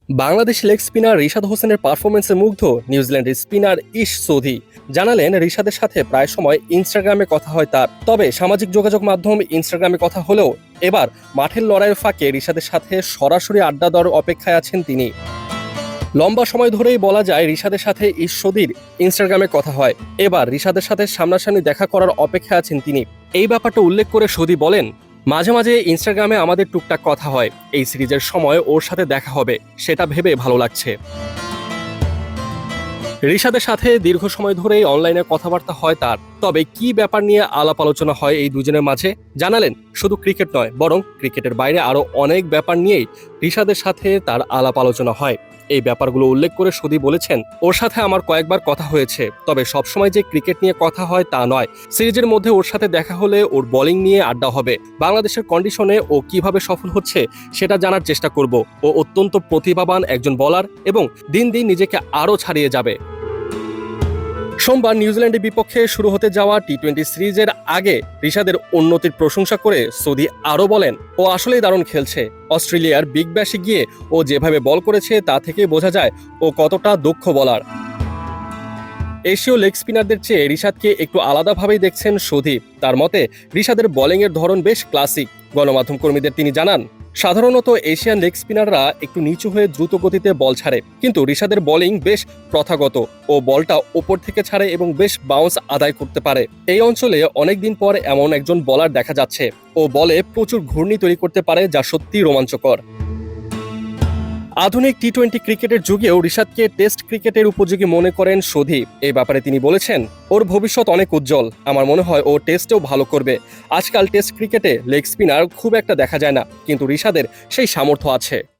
Bangladesh leg spinner Rishad হোসেনের পারফরমেন্সে মুগ্ধ নিউজিল্যান্ডের স্পিনার ইশ সোধি জানালেন রিশাদের সাথে প্রায় সময় ইনস্টাগ্রামে কথা হয় তার। তবে সামাজিক যোগাযোগ মাধ্যম ইনস্টাগ্রামে কথা হলেও এবার মাঠের লড়াইয়ের ফাঁকে রিশাদের সাথে সরাসরি আড্ডা দেওয়ার অপেক্ষায় আছেন তিনি। লম্বা সময় ধরেই বলা যায় রিশাদের সাথে ইশ সোধির ইনস্টাগ্রামে কথা হয়। এবার রিশাদের সাথে সামনাসামনি দেখা করার অপেক্ষায় আছেন তিনি। এই ব্যাপারটা উল্লেখ করে সোধি বলেন, মাঝে মাঝে ইনস্টাগ্রামে আমাদের টুকটাক কথা হয়। এই সিরিজের সময় ওর সাথে দেখা হবে, সেটা ভেবে ভালো লাগছে। রিশাদের সাথে দীর্ঘ সময় ধরেই অনলাইনে কথাবার্তা হয় তার। তবে কি ব্যাপার নিয়ে আলাপ আলোচনা হয় এই দুজনের মাঝে জানালেন, শুধু ক্রিকেট নয় বরং ক্রিকেটের বাইরে আরো অনেক ব্যাপার নিয়েই রিশাদের সাথে তার আলাপ আলোচনা হয়। এই ব্যাপারগুলো উল্লেখ করে সুদী বলেছেন, ওর সাথে আমার কয়েকবার কথা হয়েছে, তবে সবসময় যে ক্রিকেট নিয়ে কথা হয় তা নয়। সিরিজের মধ্যে ওর সাথে দেখা হলে ওর বোলিং নিয়ে আড্ডা হবে। বাংলাদেশের কন্ডিশনে ও কিভাবে সফল হচ্ছে সেটা জানার চেষ্টা করব। ও অত্যন্ত প্রতিভাবান একজন বোলার এবং দিন দিন নিজেকে আরও ছাড়িয়ে যাবে। সোমবার নিউজিল্যান্ডের বিপক্ষে শুরু হতে যাওয়া টি-20 সিরিজের আগে রিশাদের উন্নতির প্রশংসা করে সৌদি আরও বলেন, ও আসলেই দারুণ খেলছে। অস্ট্রেলিয়ার বিগ ব্যাশে গিয়ে ও যেভাবে বল করেছে তা থেকে বোঝা যায় ও কতটা দক্ষ বোলার। এশীয় লেগ স্পিনারদের চেয়ে রিশাদকে একটু আলাদাভাবেই দেখছেন সৌদি। তার মতে রিশাদের বোলিংয়ের ধরন বেশ ক্লাসিক। গণমাধ্যম কর্মীদের তিনি জানান, সাধারণত এশিয়ান লেগ স্পিনাররা একটু নিচু হয়ে দ্রুত গতিতে বল ছাড়ে, কিন্তু রিশাদের বোলিং বেশ প্রথাগত। ও বলটা ওপর থেকে ছাড়ে এবং বেশ বাউন্স আদায় করতে পারে। এই অঞ্চলে অনেকদিন পর এমন একজন বোলার দেখা যাচ্ছে। ও বলে প্রচুর ঘূর্ণি তৈরি করতে পারে, যা সত্যিই রোমাঞ্চকর। আধুনিক টি-20 ক্রিকেটের যুগেও রিশাদকে টেস্ট ক্রিকেটের উপযোগী মনে করেন সৌদি। এই ব্যাপারে তিনি বলেছেন, ওর ভবিষ্যৎ অনেক উজ্জ্বল। আমার মনে হয় ও টেস্টেও ভালো করবে। আজকাল টেস্ট ক্রিকেটে লেগ স্পিনার খুব একটা দেখা যায় না, কিন্তু রিশাদের সেই সামর্থ্য আছে।